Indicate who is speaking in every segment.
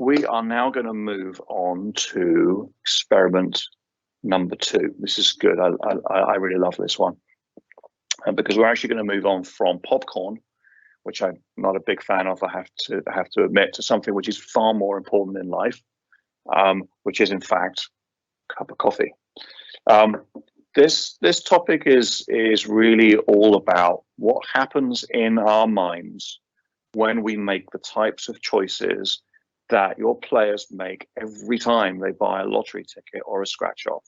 Speaker 1: we are now going to move on to experiment number 2. This is good. I really love this one, because we're actually going to move on from popcorn, which I'm not a big fan of, I have to admit, to something which is far more important in life, which is in fact a cup of coffee. This topic is really all about what happens in our minds when we make the types of choices that your players make every time they buy a lottery ticket or a scratch off.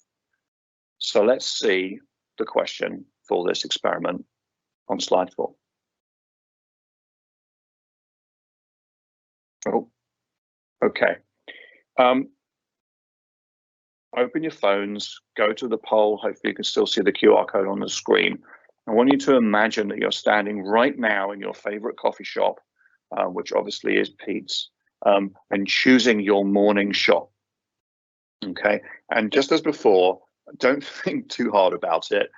Speaker 1: So let's see the question for this experiment on slide 4. Oh, okay. Open your phones, go to the poll. Hopefully you can still see the QR code on the screen. I want you to imagine that you're standing right now in your favorite coffee shop, which obviously is Pete's, and choosing your morning shot. Okay, and just as before, don't think too hard about it.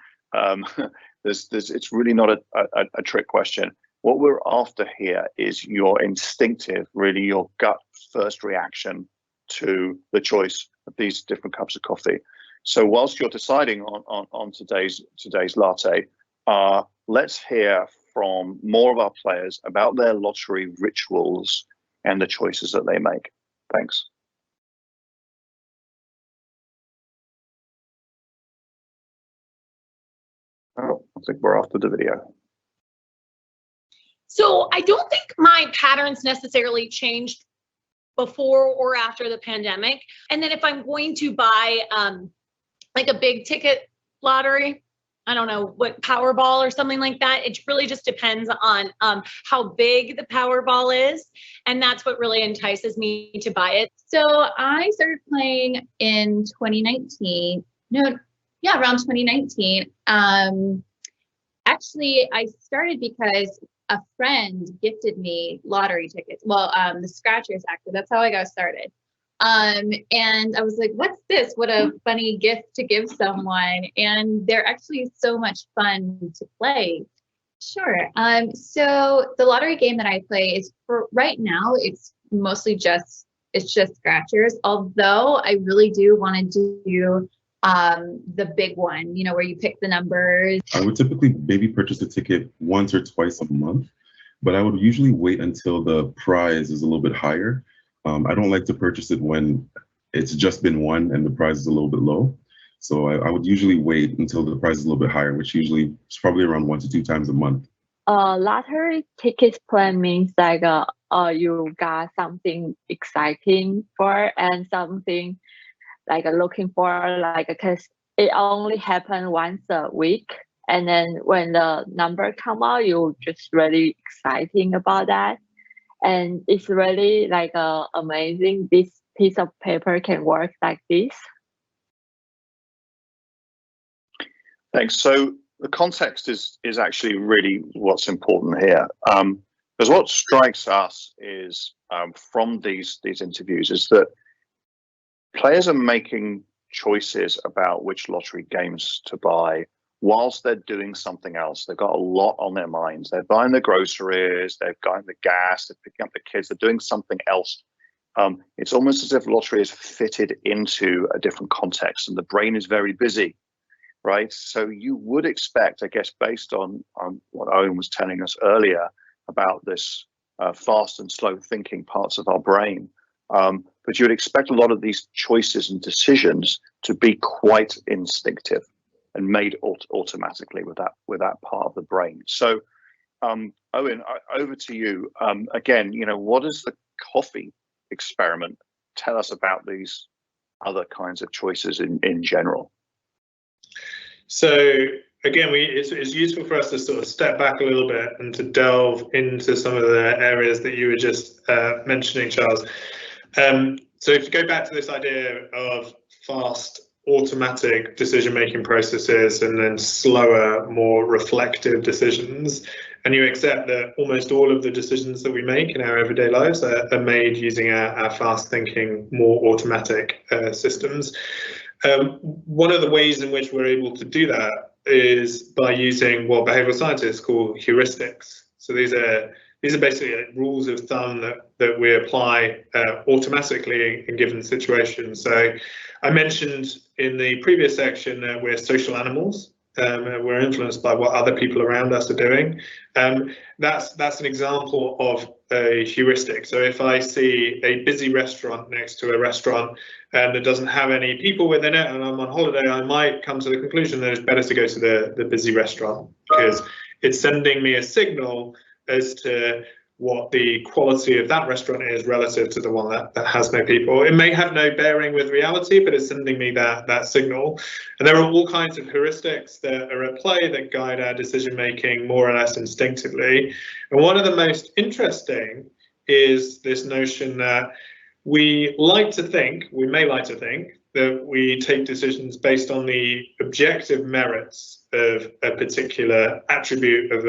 Speaker 1: It's really not a trick question. What we're after here is your instinctive, really your gut first reaction to the choice of these different cups of coffee. So whilst you're deciding on today's latte, let's hear from more of our players about their lottery rituals and the choices that they make. Thanks. Oh, I think we're off to the video.
Speaker 2: So I don't think my patterns necessarily changed before or after the pandemic. And then if I'm going to buy like a big ticket lottery, I don't know, what, Powerball or something like that, it really just depends on how big the Powerball is. And that's what really entices me to buy it.
Speaker 3: So I started playing in 2019. Around 2019. Actually, I started because a friend gifted me lottery tickets. Well, the scratchers, actually, that's how I got started. And I was like, what's this? What a funny gift to give someone. And they're actually so much fun to play. Sure. So the lottery game that I play is, for right now, it's mostly just scratchers. Although I really do want to do the big one, where you pick the numbers.
Speaker 4: I would typically maybe purchase a ticket once or twice a month, but I would usually wait until the prize is a little bit higher. I don't like to purchase it when it's just been won and the prize is a little bit low. So I would usually wait until the price is a little bit higher, which usually is probably around 1 to 2 times a month.
Speaker 5: Lottery tickets plan means like you got something exciting for and something like looking for, like, because it only happens once a week, and then when the number come out, you just really exciting about that, and it's really like amazing this piece of paper can work like this.
Speaker 1: Thanks. So the context is actually really what's important here, because what strikes us is from these interviews is that players are making choices about which lottery games to buy whilst they're doing something else. They've got a lot on their minds. They're buying the groceries, they're buying the gas, they're picking up the kids, they're doing something else. It's almost as if lottery is fitted into a different context and the brain is very busy, right? So you would expect, I guess, based on what Owen was telling us earlier about this fast and slow thinking parts of our brain, but you would expect a lot of these choices and decisions to be quite instinctive and made automatically with that part of the brain. So, Owen, over to you. Again, what does the coffee experiment tell us about these other kinds of choices in general?
Speaker 6: So again, it's useful for us to sort of step back a little bit and to delve into some of the areas that you were just mentioning, Charles. So if you go back to this idea of fast automatic decision-making processes and then slower, more reflective decisions, and you accept that almost all of the decisions that we make in our everyday lives are made using our fast-thinking, more automatic systems. One of the ways in which we're able to do that is by using what behavioral scientists call heuristics. So these are these are basically rules of thumb that we apply automatically in given situations. So I mentioned in the previous section that we're social animals. We're influenced by what other people around us are doing. That's an example of a heuristic. So if I see a busy restaurant next to a restaurant that doesn't have any people within it, and I'm on holiday, I might come to the conclusion that it's better to go to the busy restaurant because it's sending me a signal as to what the quality of that restaurant is relative to the one that has no people. It may have no bearing with reality, but it's sending me that signal. And there are all kinds of heuristics that are at play that guide our decision making more or less instinctively. And one of the most interesting is this notion that we may like to think that we take decisions based on the objective merits of a particular attribute of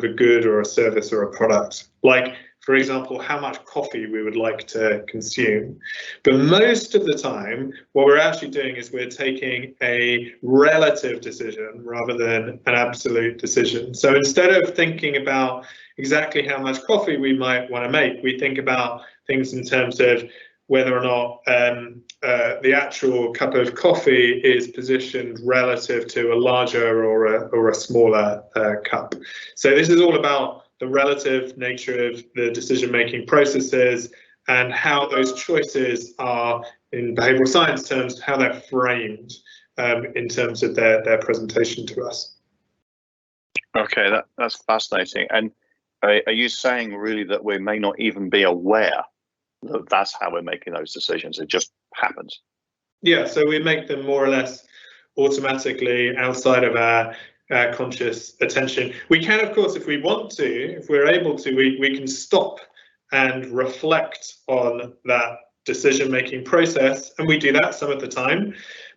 Speaker 6: a good or a service or a product. Like, for example, how much coffee we would like to consume. But most of the time, what we're actually doing is we're taking a relative decision rather than an absolute decision. So instead of thinking about exactly how much coffee we might want to make, we think about things in terms of whether or not the actual cup of coffee is positioned relative to a larger or a smaller cup. So this is all about the relative nature of the decision-making processes and how those choices are, in behavioral science terms, how they're framed in terms of their presentation to us.
Speaker 1: Okay, that's fascinating. And are you saying really that we may not even be aware that that's how we're making those decisions? It just happens.
Speaker 6: Yeah, so we make them more or less automatically outside of our conscious attention. We can, of course, if we want to, if we're able to, we can stop and reflect on that decision-making process, and we do that some of the time.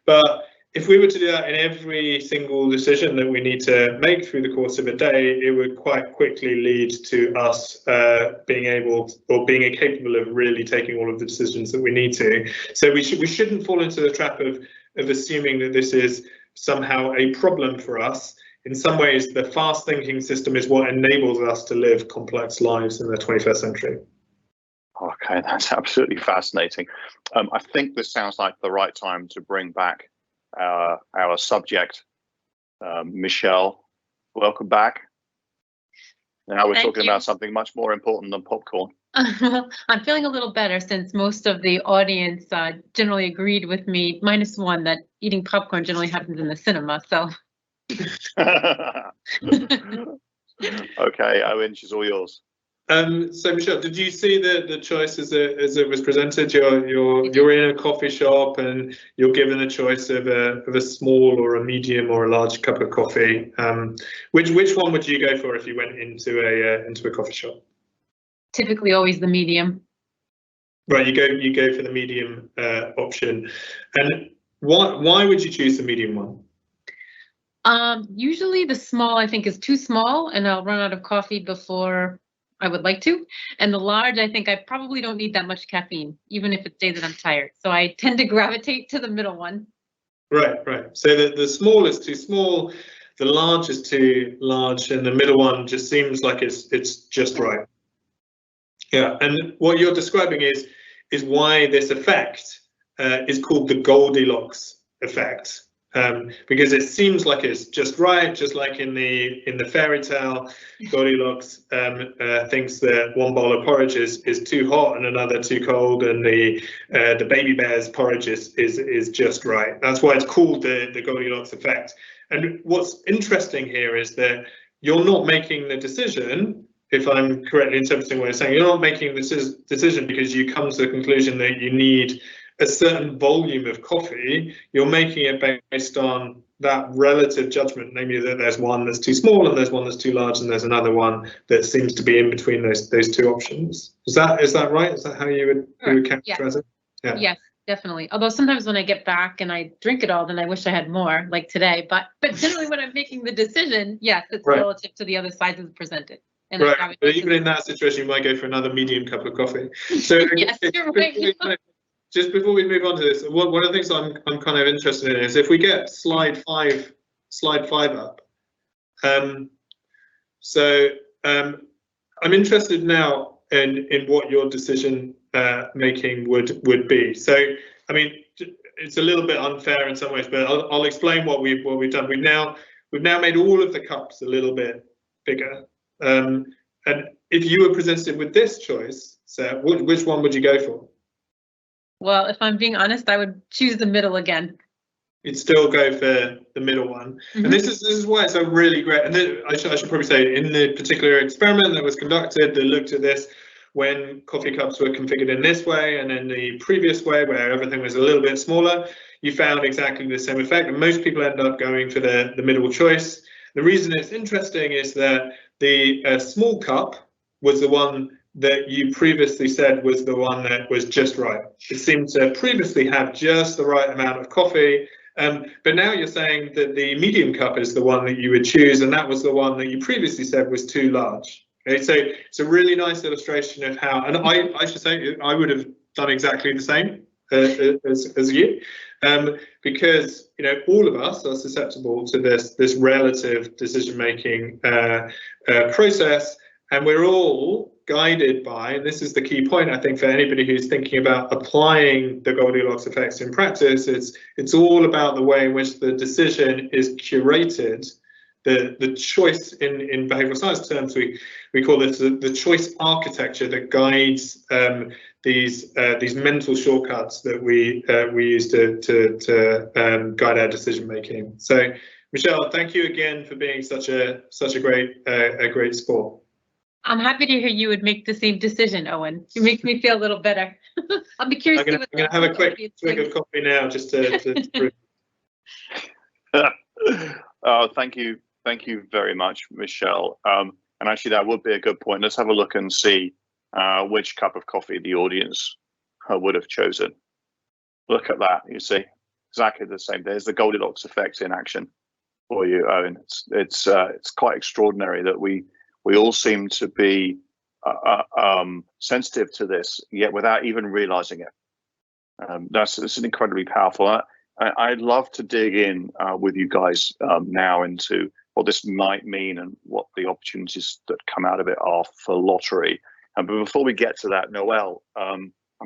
Speaker 6: But if we were to do that in every single decision that we need to make through the course of a day, it would quite quickly lead to us being incapable of really taking all of the decisions that we need to. So we shouldn't fall into the trap of assuming that this is somehow a problem for us. In some ways, the fast thinking system is what enables us to live complex lives in the 21st century.
Speaker 1: Okay, that's absolutely fascinating. I think this sounds like the right time to bring back our subject, Michelle. Welcome back. Now we're talking about something much more important than popcorn.
Speaker 7: I'm feeling a little better since most of the audience generally agreed with me, minus one, that eating popcorn generally happens in the cinema. So.
Speaker 1: Okay, Owen, she's all yours.
Speaker 6: So Michelle, did you see the choice as it was presented? You're in a coffee shop and you're given a choice of a small or a medium or a large cup of coffee. Which one would you go for if you went into a coffee shop?
Speaker 7: Typically, always the medium.
Speaker 6: Right, you go for the medium option, and why would you choose the medium one?
Speaker 7: Usually the small I think is too small, and I'll run out of coffee before I would like to. And the large, I think I probably don't need that much caffeine, even if it's days that I'm tired. So I tend to gravitate to the middle one. Right.
Speaker 6: So the small is too small, the large is too large, and the middle one just seems like it's just right. Yeah, and what you're describing is why this effect is called the Goldilocks effect. Because it seems like it's just right, just like in the fairy tale, Goldilocks thinks that one bowl of porridge is too hot and another too cold, and the baby bear's porridge is just right. That's why it's called the Goldilocks effect. And what's interesting here is that you're not making the decision, if I'm correctly interpreting what you're saying, you're not making this decision because you come to the conclusion that you need a certain volume of coffee. You're making it based on that relative judgment, namely that there's one that's too small and there's one that's too large and there's another one that seems to be in between those two options. Is that right? Is that how you would characterize it? Yeah.
Speaker 7: Yes, definitely. Although sometimes when I get back and I drink it all, then I wish I had more, like today. But generally when I'm making the decision, yes, it's relative to the other sides as presented. And
Speaker 6: right. But even in that situation, you might go for another medium cup of coffee. So
Speaker 7: yes, you're right.
Speaker 6: Just before we move on to this, one of the things I'm kind of interested in is if we get slide five up. I'm interested now in what your decision making would be. So, I mean, it's a little bit unfair in some ways, but I'll explain what we've done. We've now made all of the cups a little bit bigger. And if you were presented with this choice, so which one would you go for?
Speaker 7: Well, if I'm being honest, I would choose the middle again.
Speaker 6: You'd still go for the middle one.
Speaker 7: Mm-hmm.
Speaker 6: And this is why it's a really great, and I should probably say, in the particular experiment that was conducted that looked at this when coffee cups were configured in this way and in the previous way where everything was a little bit smaller, you found exactly the same effect, and most people end up going for the middle choice. The reason it's interesting is that the small cup was the one that you previously said was the one that was just right. It seemed to previously have just the right amount of coffee, but now you're saying that the medium cup is the one that you would choose, and that was the one that you previously said was too large. Okay, so it's a really nice illustration of how, and I should say I would have done exactly the same as you, because all of us are susceptible to this relative decision-making process, and we're all guided by, and this is the key point I think for anybody who's thinking about applying the Goldilocks effects in practice, it's all about the way in which the decision is curated. The choice in behavioral science terms, we call this the choice architecture that guides these mental shortcuts that we use to guide our decision making. So, Michelle, thank you again for being such a great sport.
Speaker 7: I'm happy to hear you would make the same decision, Owen. It makes me feel a little better. I'll be curious.
Speaker 6: I'm going to have a quick swig of coffee now, just to prove.
Speaker 1: Oh, thank you very much, Michelle. And actually, that would be a good point. Let's have a look and see which cup of coffee the audience would have chosen. Look at that. You see exactly the same. There's the Goldilocks effect in action for you, Owen. It's quite extraordinary that we all seem to be sensitive to this, yet without even realizing it. It's incredibly powerful. I'd love to dig in with you guys now into what this might mean and what the opportunities that come out of it are for lottery. But before we get to that, Noelle,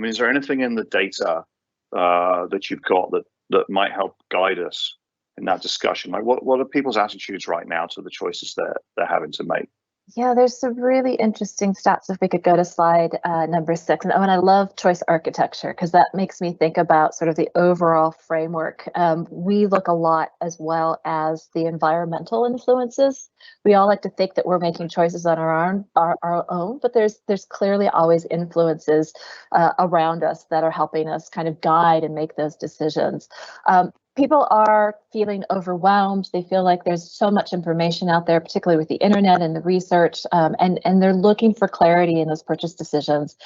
Speaker 1: is there anything in the data that you've got that might help guide us in that discussion? Like, what are people's attitudes right now to the choices they're having to make?
Speaker 8: Yeah, there's some really interesting stats if we could go to slide number 6. And I love choice architecture because that makes me think about sort of the overall framework. We look a lot as well as the environmental influences. We all like to think that we're making choices on our own, but there's clearly always influences around us that are helping us kind of guide and make those decisions. People are feeling overwhelmed. They feel like there's so much information out there, particularly with the internet and the research, and they're looking for clarity in those purchase decisions.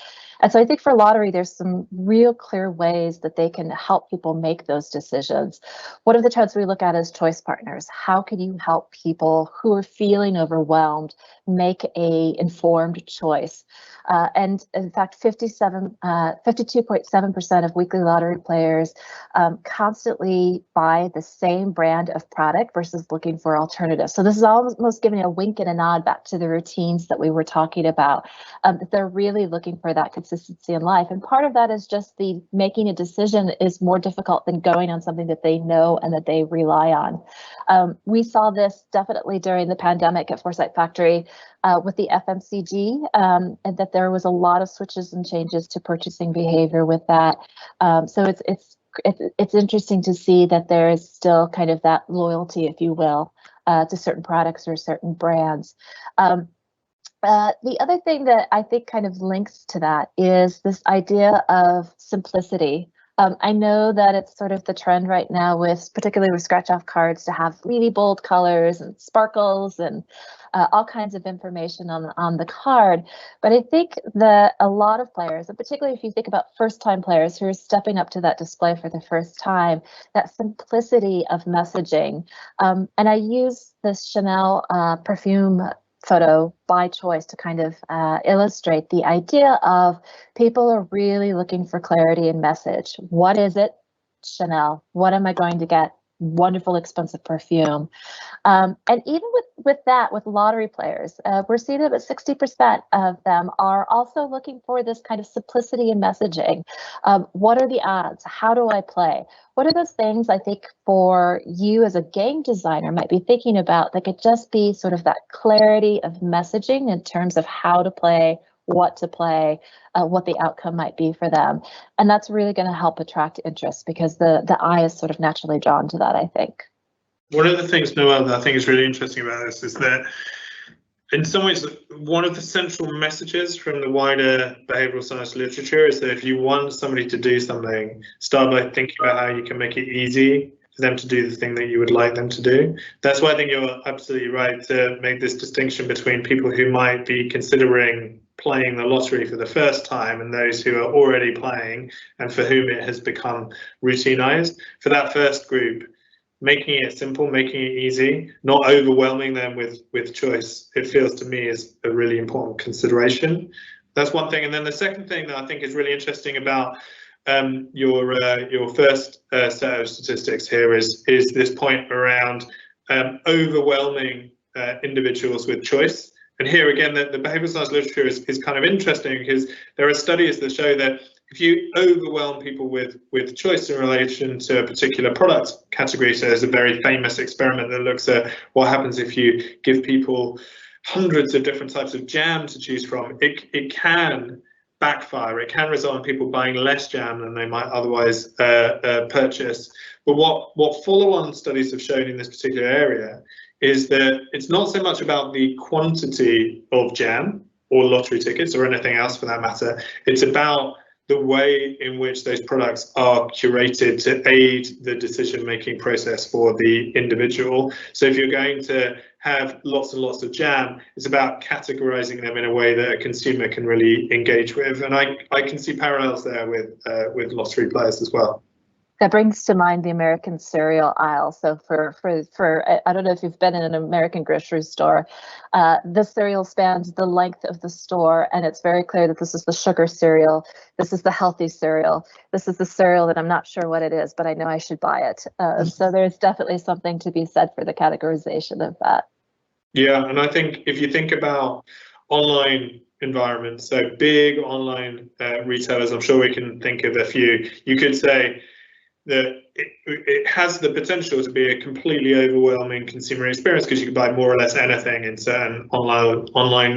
Speaker 8: And so I think for lottery, there's some real clear ways that they can help people make those decisions. One of the trends we look at is choice partners. How can you help people who are feeling overwhelmed make a informed choice? And in fact, 52.7% of weekly lottery players constantly buy the same brand of product versus looking for alternatives. So this is almost giving a wink and a nod back to the routines that we were talking about, that they're really looking for that consistency in life. And part of that is just the making a decision is more difficult than going on something that they know and that they rely on. We saw this definitely during the pandemic at Foresight Factory with the FMCG, and that there was a lot of switches and changes to purchasing behavior with that. So it's interesting to see that there is still kind of that loyalty, if you will, to certain products or certain brands. The other thing that I think kind of links to that is this idea of simplicity. I know that it's sort of the trend right now particularly with scratch-off cards to have really bold colors and sparkles and all kinds of information on the card. But I think that a lot of players, and particularly if you think about first-time players who are stepping up to that display for the first time, that simplicity of messaging. And I use this Chanel perfume photo by choice to kind of illustrate the idea of people are really looking for clarity in message. What is it? Chanel. What am I going to get? wonderful, expensive perfume. And even with lottery players, we're seeing that about 60% of them are also looking for this kind of simplicity in messaging. What are the odds? How do I play? What are those things I think for you as a game designer might be thinking about that could just be sort of that clarity of messaging in terms of how to play, what to play, what the outcome might be for them. And that's really going to help attract interest because the eye is sort of naturally drawn to that, I think.
Speaker 6: One of the things, Noelle, that I think is really interesting about this is that in some ways, one of the central messages from the wider behavioral science literature is that if you want somebody to do something, start by thinking about how you can make it easy for them to do the thing that you would like them to do. That's why I think you're absolutely right to make this distinction between people who might be considering playing the lottery for the first time and those who are already playing and for whom it has become routinized. For that first group, making it simple, making it easy, not overwhelming them with choice, it feels to me is a really important consideration. That's one thing. And then the second thing that I think is really interesting about your first set of statistics here is this point around overwhelming individuals with choice. And here again, the behavioral science literature is kind of interesting because there are studies that show that if you overwhelm people with choice in relation to a particular product category, so there's a very famous experiment that looks at what happens if you give people hundreds of different types of jam to choose from. It can backfire. It can result in people buying less jam than they might otherwise purchase. But what follow-on studies have shown in this particular area is that it's not so much about the quantity of jam or lottery tickets or anything else for that matter. It's about the way in which those products are curated to aid the decision-making process for the individual. So if you're going to have lots and lots of jam, it's about categorizing them in a way that a consumer can really engage with. And I can see parallels there with lottery players as well.
Speaker 8: That brings to mind the American cereal aisle. So for I don't know if you've been in an American grocery store, the cereal spans the length of the store, and it's very clear that this is the sugar cereal, this is the healthy cereal, this is the cereal that I'm not sure what it is, but I know I should buy it. So there's definitely something to be said for the categorization of that.
Speaker 6: Yeah, and I think if you think about online environments, so big online retailers, I'm sure we can think of a few, you could say that it has the potential to be a completely overwhelming consumer experience because you can buy more or less anything in certain online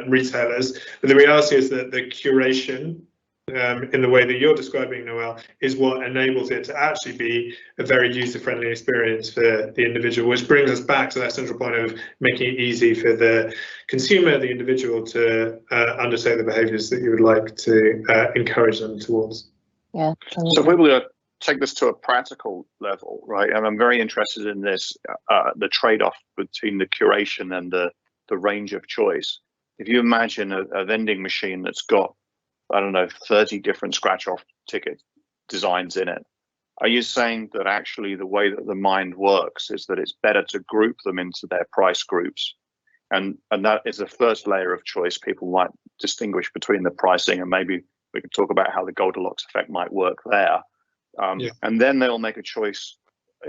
Speaker 6: retailers. But the reality is that the curation in the way that you're describing, Noelle, is what enables it to actually be a very user-friendly experience for the individual, which brings us back to that central point of making it easy for the consumer, the individual, to undertake the behaviours that you would like to encourage them towards.
Speaker 8: Yeah.
Speaker 1: So if we were to take this to a practical level, right, and I'm very interested in this, the trade-off between the curation and the range of choice. If you imagine a vending machine that's got, I don't know, 30 different scratch-off ticket designs in it, are you saying that actually the way that the mind works is that it's better to group them into their price groups? And that is the first layer of choice. People might distinguish between the pricing, and maybe we could talk about how the Goldilocks effect might work there. And then they'll make a choice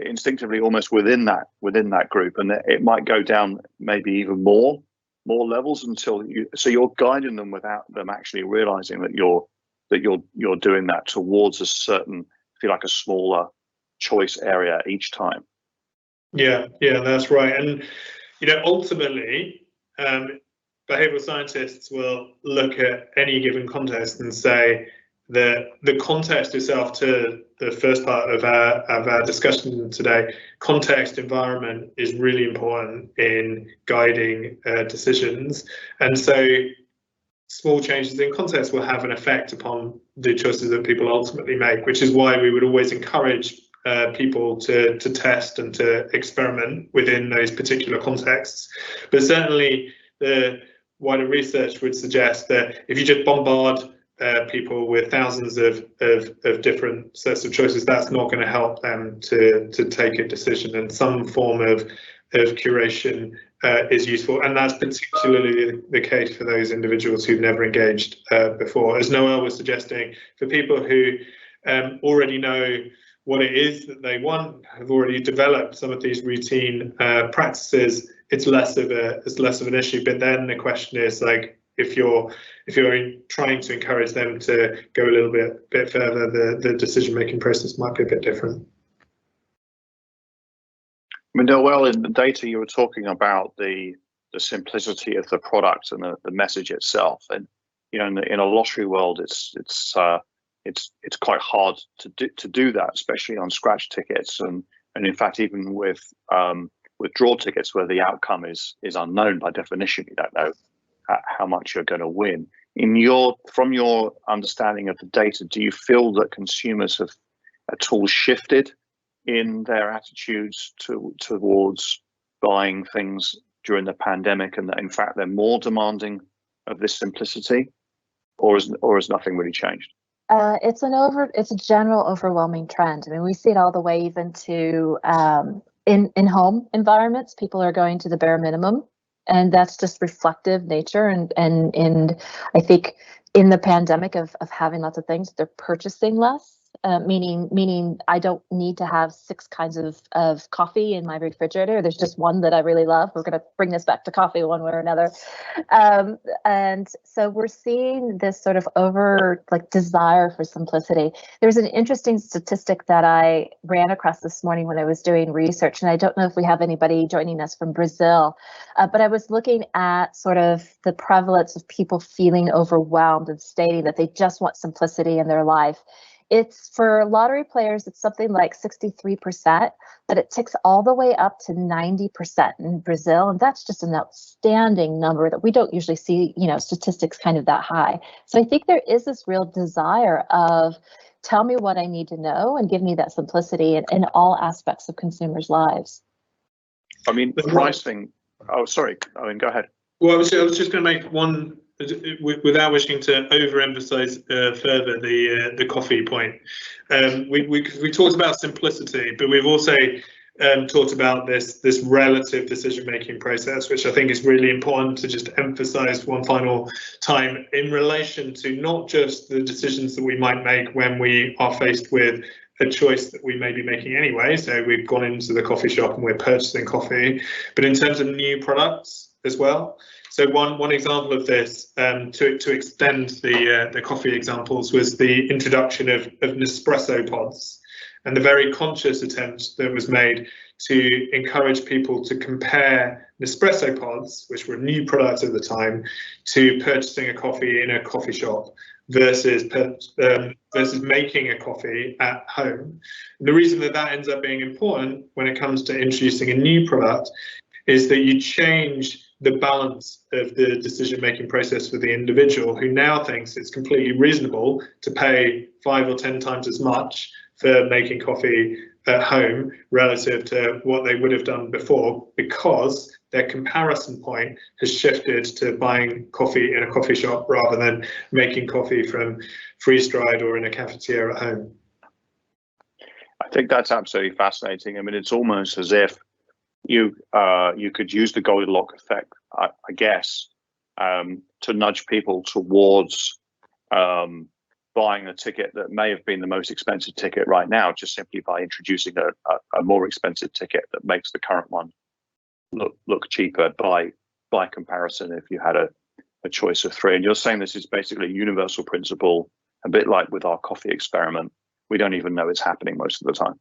Speaker 1: instinctively almost within that group, and it might go down maybe even more levels until you're guiding them without them actually realizing that you're doing that towards a certain, if you like, a smaller choice area each time. Yeah, that's right. And ultimately, behavioral scientists will look at any given context and say that the context itself, to the first part of our discussion today, context, environment is really important in guiding decisions. And so small changes in context will have an effect upon the choices that people ultimately make, which is why we would always encourage people to test and to experiment within those particular contexts. But certainly the wider research would suggest that if you just bombard people with thousands of different sets of choices, that's not going to help them to take a decision, and some form of curation is useful, and that's particularly the case for those individuals who've never engaged before. As Noelle was suggesting, for people who already know
Speaker 6: what it is that they want, have already developed some of these routine practices, it's less of an issue. But then the question is, like, if you're trying to encourage them to go a little bit further, the decision making process might be a bit different.
Speaker 1: I mean, Noelle, in the data you were talking about the simplicity of the product and the message itself, and you know, in a lottery world, it's quite hard to do that, especially on scratch tickets, and in fact even with draw tickets where the outcome is unknown by definition. You don't know how much you're going to win. From your understanding of the data, do you feel that consumers have at all shifted in their attitudes towards buying things during the pandemic, and that in fact they're more demanding of this simplicity, or has nothing really changed?
Speaker 8: It's a general overwhelming trend. I mean, we see it all the way even to in home environments. People are going to the bare minimum, and that's just reflective nature. And I think in the pandemic of having lots of things, they're purchasing less. Meaning I don't need to have 6 kinds of coffee in my refrigerator. There's just one that I really love. We're going to bring this back to coffee one way or another. And so we're seeing this sort of desire for simplicity. There's an interesting statistic that I ran across this morning when I was doing research, and I don't know if we have anybody joining us from Brazil, but I was looking at sort of the prevalence of people feeling overwhelmed and stating that they just want simplicity in their life. It's for lottery players, it's something like 63%, but it ticks all the way up to 90% in Brazil. And that's just an outstanding number that we don't usually see, statistics kind of that high. So I think there is this real desire of tell me what I need to know and give me that simplicity in all aspects of consumers' lives.
Speaker 1: I mean, the pricing. Oh, sorry. I mean, go ahead.
Speaker 6: Well, I was just going to make one, without wishing to overemphasize further the coffee point. We talked about simplicity, but we've also talked about this relative decision-making process, which I think is really important to just emphasize one final time in relation to not just the decisions that we might make when we are faced with a choice that we may be making anyway. So we've gone into the coffee shop and we're purchasing coffee, but in terms of new products as well. So one example of this, to extend the coffee examples, was the introduction of Nespresso pods, and the very conscious attempt that was made to encourage people to compare Nespresso pods, which were a new product at the time, to purchasing a coffee in a coffee shop versus making a coffee at home. And the reason that ends up being important when it comes to introducing a new product is that you change the balance of the decision-making process for the individual, who now thinks it's completely reasonable to pay 5 or 10 times as much for making coffee at home relative to what they would have done before, because their comparison point has shifted to buying coffee in a coffee shop rather than making coffee from freeze-dried or in a cafetiere at home.
Speaker 1: I think that's absolutely fascinating. I mean, it's almost as if you could use the Goldilocks effect, I guess, to nudge people towards buying a ticket that may have been the most expensive ticket right now, just simply by introducing a more expensive ticket that makes the current one look cheaper by comparison if you had a choice of 3. And you're saying this is basically a universal principle, a bit like with our coffee experiment. We don't even know it's happening most of the time.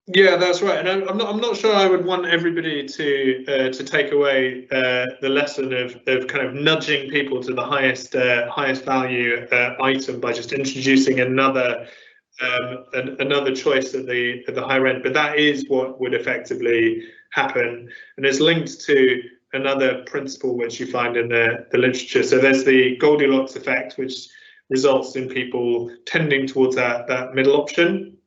Speaker 6: Yeah, that's right. And I'm not sure I would want everybody to take away the lesson of kind of nudging people to the highest value item by just introducing another choice at the higher end. But that is what would effectively happen, and it's linked to another principle which you find in the literature. So there's the Goldilocks effect, which results in people tending towards that middle option.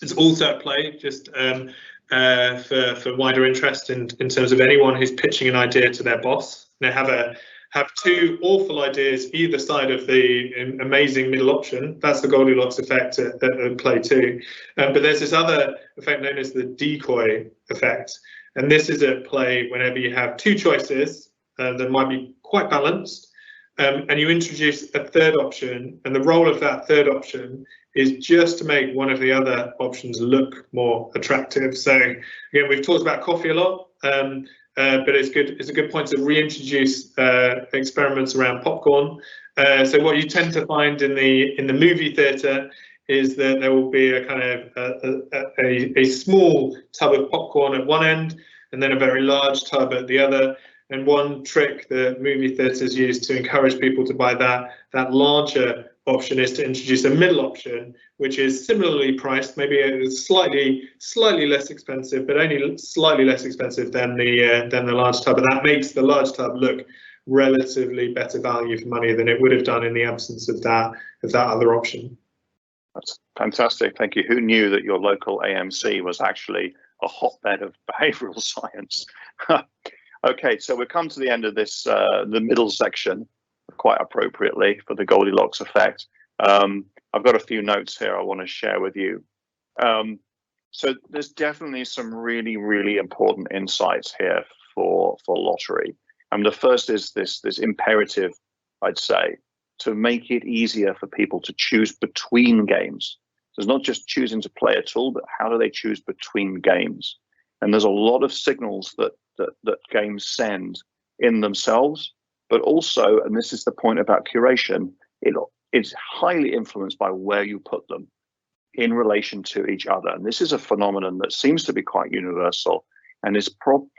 Speaker 6: It's also at play, just for wider interest in terms of anyone who's pitching an idea to their boss. They have 2 awful ideas either side of the amazing middle option. That's the Goldilocks effect at play too. But there's this other effect known as the decoy effect, and this is at play whenever you have 2 choices that might be quite balanced, and you introduce a third option, and the role of that third option is just to make one of the other options look more attractive. So again, we've talked about coffee a lot, but it's a good point to reintroduce experiments around popcorn. So what you tend to find in the movie theatre is that there will be a kind of a small tub of popcorn at one end, and then a very large tub at the other. And one trick that movie theatres use to encourage people to buy that larger option is to introduce a middle option, which is similarly priced, maybe slightly less expensive, but only slightly less expensive than the large tub. And that makes the large tub look relatively better value for money than it would have done in the absence of that other option.
Speaker 1: That's fantastic. Thank you. Who knew that your local AMC was actually a hotbed of behavioral science? Okay, so we've come to the end of this, the middle section, quite appropriately, for the Goldilocks effect. I've got a few notes here I want to share with you. So there's definitely some really, really important insights here for lottery. And the first is this imperative, I'd say, to make it easier for people to choose between games. So it's not just choosing to play at all, but how do they choose between games? And there's a lot of signals that games send in themselves, but also, and this is the point about curation, it's highly influenced by where you put them in relation to each other. And this is a phenomenon that seems to be quite universal, and is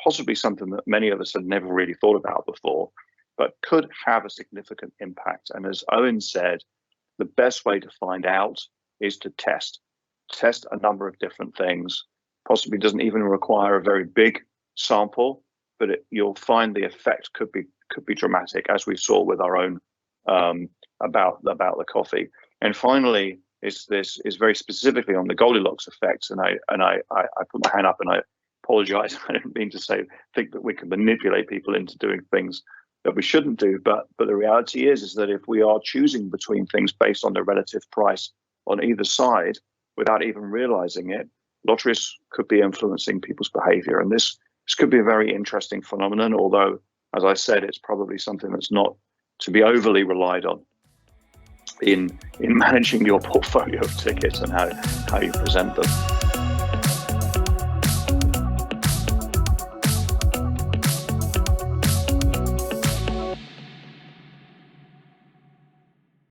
Speaker 1: possibly something that many of us had never really thought about before, but could have a significant impact. And as Owain said, the best way to find out is to test a number of different things. Possibly doesn't even require a very big sample, but you'll find the effect could be dramatic, as we saw with our own about the coffee. And finally, is very specifically on the Goldilocks effect. And I put my hand up, and I apologize. I didn't mean to think that we can manipulate people into doing things that we shouldn't do, but the reality is that if we are choosing between things based on the relative price on either side without even realizing it, lotteries could be influencing people's behavior. And this could be a very interesting phenomenon, although, as I said, it's probably something that's not to be overly relied on in managing your portfolio of tickets and how you present them.